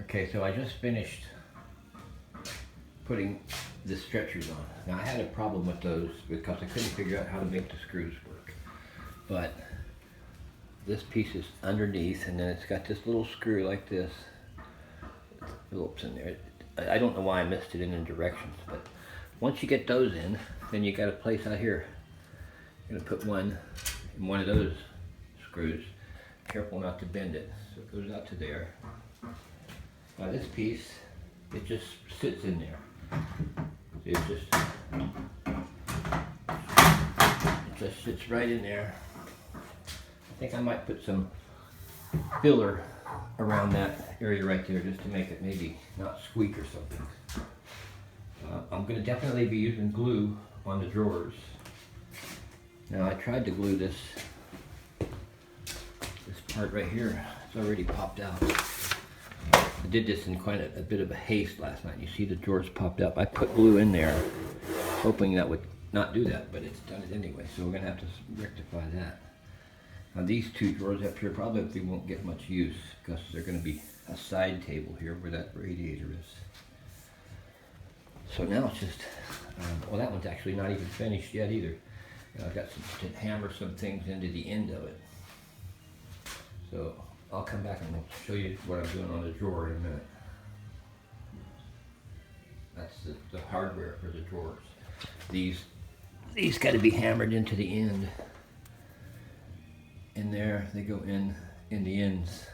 Okay, so I just finished putting the stretchers on. Now I had a problem with those because I couldn't figure out how to make the screws work. But this piece is underneath, and then it's got this little screw like this. Phillips in there. I don't know why I missed it in the directions, but once you get those in, then you got a place out here. You're gonna put one in one of those screws. Careful not to bend it. So it goes out to there. Now this piece, it just sits in there. See, it just sits right in there. I think I might put some filler around that area right there just to make it maybe not squeak or something. I'm going to definitely be using glue on the drawers. Now I tried to glue this part right here. It's already popped out. I did this in quite a bit of a haste last night. You see the drawers popped up. I put glue in there hoping that would not do that, but it's done it anyway, so we're going to have to rectify that. Now these two drawers up here probably won't get much use because they're going to be a side table here where that radiator is. So now it's just, well, that one's actually not even finished yet either. I've got to hammer some things into the end of it. So I'll come back and show you what I'm doing on the drawer in a minute. That's the hardware for the drawers. These got to be hammered into the end. In there, they go in the ends.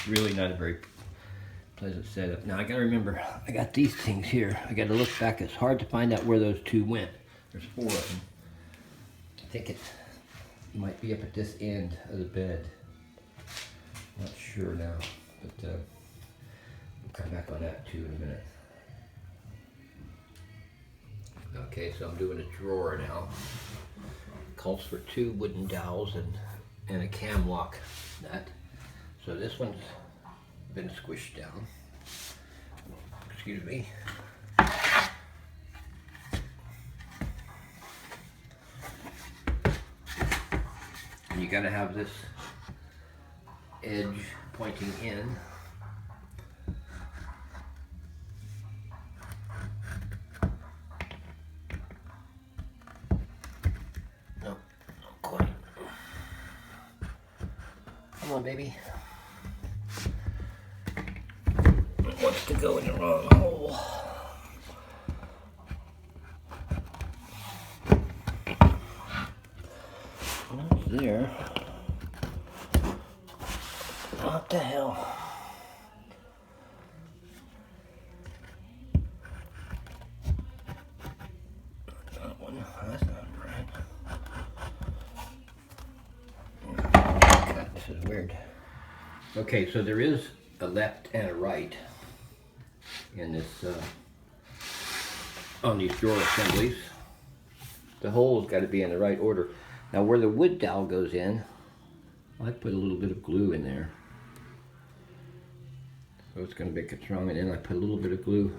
Really not a very pleasant setup. Now I got to remember, I got these things here. I got to look back. It's hard to find out where those two went. There's 4 of them. I think it might be up at this end of the bed. Not sure now, but we'll come back on that too in a minute. Okay, so I'm doing a drawer now. Calls for 2 wooden dowels and a cam lock nut. So this one's been squished down. Excuse me. And you gotta have this edge pointing in. No, not quite. Come on, baby. It wants to go in the wrong hole. Not there. What the hell? That one. That's not right. God, this is weird. Okay, so there is a left and a right in this on these drawer assemblies. The hole's got to be in the right order. Now where the wood dowel goes in, I put a little bit of glue in there. So it's going to make it strong, and then I put a little bit of glue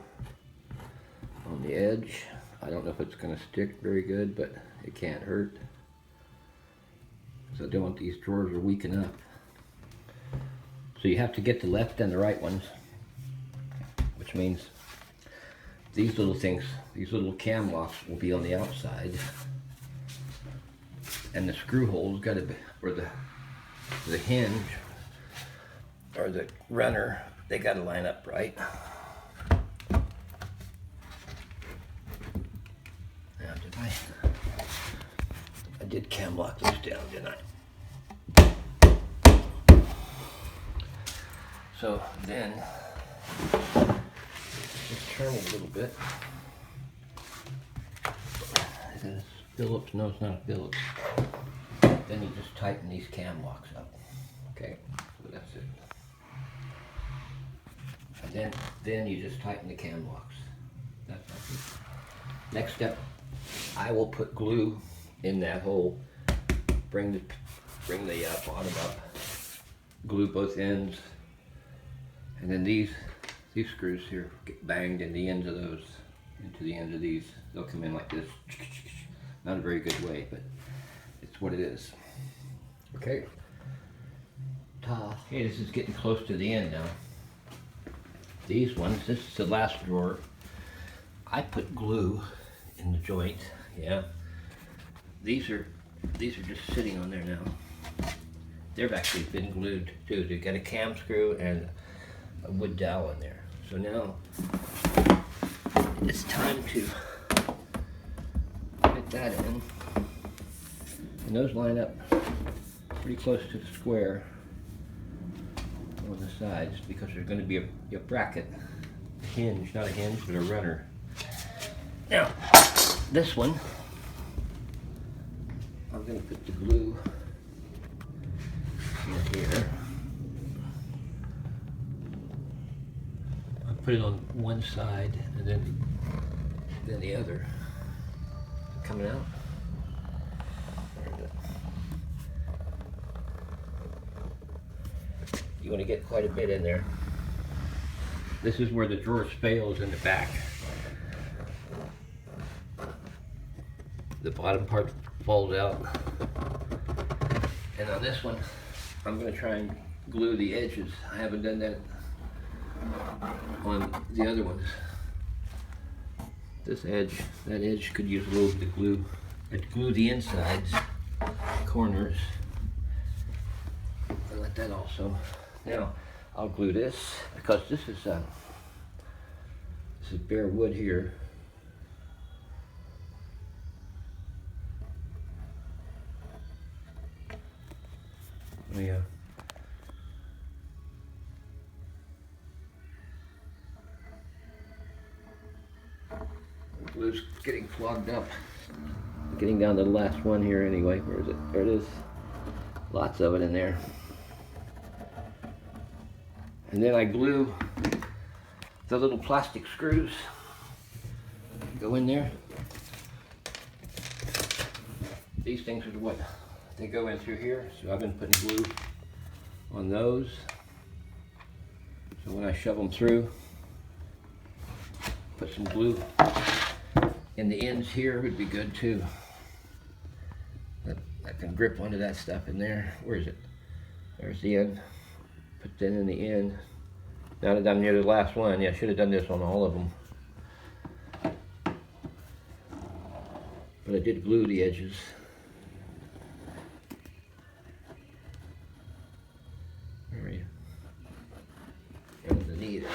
on the edge. I don't know if it's going to stick very good, but it can't hurt. So I don't want these drawers to weaken up. So you have to get the left and the right ones, which means these little things, these little cam locks will be on the outside, and the screw holes got to be, or the hinge or the runner, they got to line up right. Now I did cam lock those down, didn't I? So then, just turn it a little bit. Is it a Phillips? No, it's not a Phillips. Then you just tighten these cam locks up. Okay, so that's it. And then you just tighten the cam locks. That's it. Next step, I will put glue in that hole. Bring the bottom up. Glue both ends. And then these screws here get banged in the ends of those, into the ends of these. They'll come in like this. Not a very good way, but it's what it is. Okay. Okay, this is getting close to the end now. these ones, this is the last drawer. I put glue in the joint, yeah. These are just sitting on there now. They've actually been glued too. They got a cam screw and a wood dowel in there. So now it's time to fit that in. And those line up pretty close to the square on the sides because there's going to be a bracket, a hinge, not a hinge, but a runner. Now, this one, I'm going to put the glue in here. I'll put it on one side and then the other. Coming out. You want to get quite a bit in there. This is where the drawer fails in the back. The bottom part falls out. And on this one, I'm going to try and glue the edges. I haven't done that on the other ones. This edge, that edge could use a little bit of glue. I'd glue the insides, corners. I like that also. Now, I'll glue this because this is bare wood here. Oh, yeah. Glue's getting clogged up. Getting down to the last one here anyway. Where is it? There it is. Lots of it in there. And then I glue the little plastic screws. Go in there. These things are what they go in through here. So I've been putting glue on those. So when I shove them through, put some glue in the ends here would be good too. I can grip onto that stuff in there. Where is it? There's the end. Put that in the end. Now that I'm near the last one, yeah, I should have done this on all of them. But I did glue the edges. Where are you? Underneath it.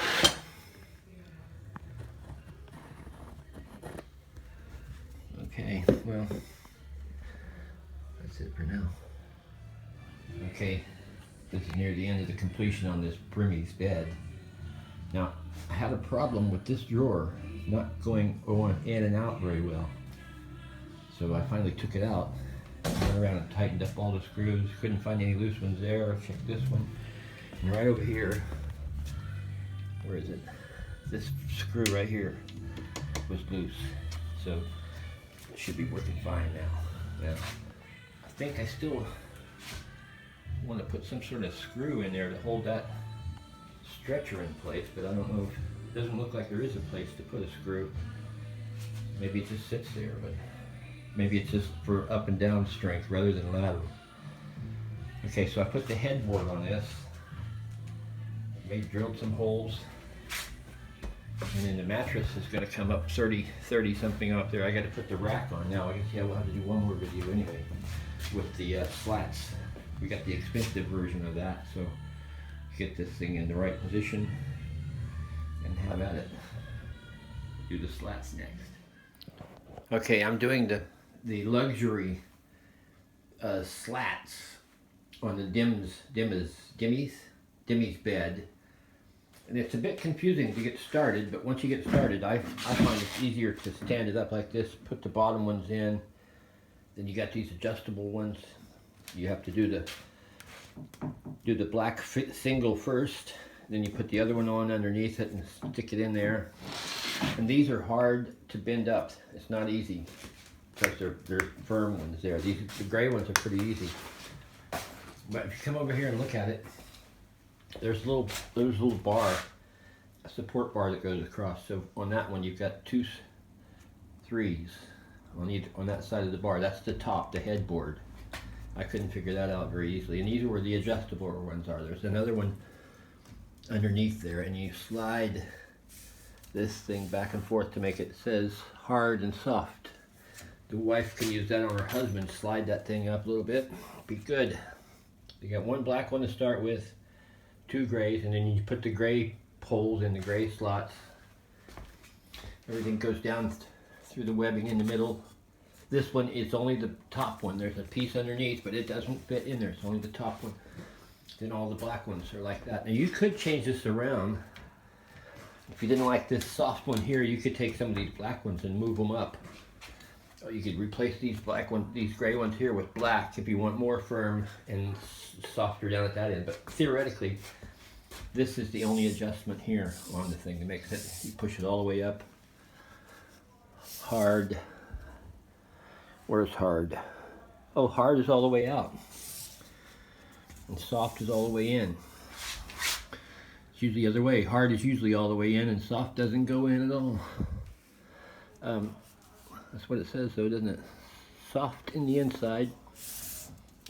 Okay, well, that's it for now. Okay, this is near the end of the completion on this Brimme's bed. Now, I had a problem with this drawer not going in and out very well. So I finally took it out, went around and tightened up all the screws. Couldn't find any loose ones there. Checked this one. And right over here, where is it? This screw right here was loose. So it should be working fine now. Now, I think I still want to put some sort of screw in there to hold that stretcher in place, but I don't know if it doesn't look like there is a place to put a screw. Maybe it just sits there, but maybe it's just for up and down strength rather than lateral. Okay, so I put the headboard on this. Drilled some holes, and then the mattress is going to come up 30 something up there. I got to put the rack on now. I guess yeah, we'll have to do one more video anyway with the slats. We got the expensive version of that, so get this thing in the right position and have at it. Do the slats next. Okay, I'm doing the luxury slats on the Dimmy's bed. And it's a bit confusing to get started, but once you get started, I find it's easier to stand it up like this, put the bottom ones in, then you got these adjustable ones. You have to do the black single first, then you put the other one on underneath it and stick it in there. And these are hard to bend up. It's not easy because they're firm ones there. The gray ones are pretty easy. But if you come over here and look at it, there's a little bar, a support bar that goes across. So on that one, you've got 2 3s on that side of the bar. That's the top, the headboard. I couldn't figure that out very easily. And these are where the adjustable ones are. There's another one underneath there, and you slide this thing back and forth to make it says hard and soft. The wife can use that on her husband, slide that thing up a little bit, be good. You got one black one to start with, 2 grays, and then you put the gray poles in the gray slots. Everything goes down through the webbing in the middle. This one is only the top one. There's a piece underneath, but it doesn't fit in there. It's only the top one. Then all the black ones are like that. Now you could change this around. If you didn't like this soft one here, you could take some of these black ones and move them up. Or you could replace these black ones, these gray ones here with black if you want more firm and softer down at that end. But theoretically, this is the only adjustment here on the thing that makes it. You push it all the way up. Hard. Where's hard? Oh, hard is all the way out. And soft is all the way in. It's usually the other way. Hard is usually all the way in, and soft doesn't go in at all. That's what it says though, doesn't it? Soft in the inside.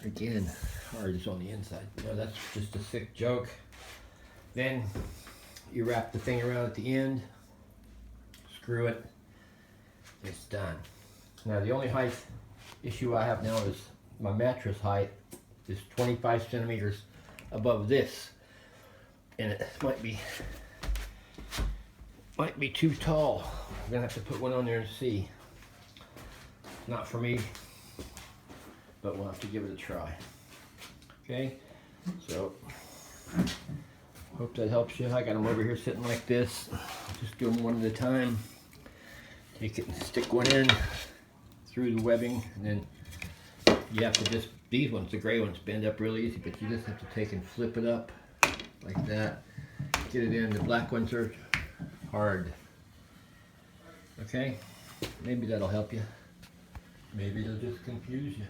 Again, hard is on the inside. No, that's just a sick joke. Then you wrap the thing around at the end, screw it, it's done. Now the only height issue I have now is my mattress height is 25 centimeters above this, and it might be too tall. I'm gonna have to put one on there and see. Not for me, but we'll have to give it a try. Okay, so hope that helps you. I got them over here sitting like this. Just do them one at a time. Take it and stick one in through the webbing, and then you have to just, these ones, the gray ones, bend up really easy, but you just have to take and flip it up like that. Get it in. The black ones are hard. Okay, maybe that'll help you. Maybe it'll just confuse you.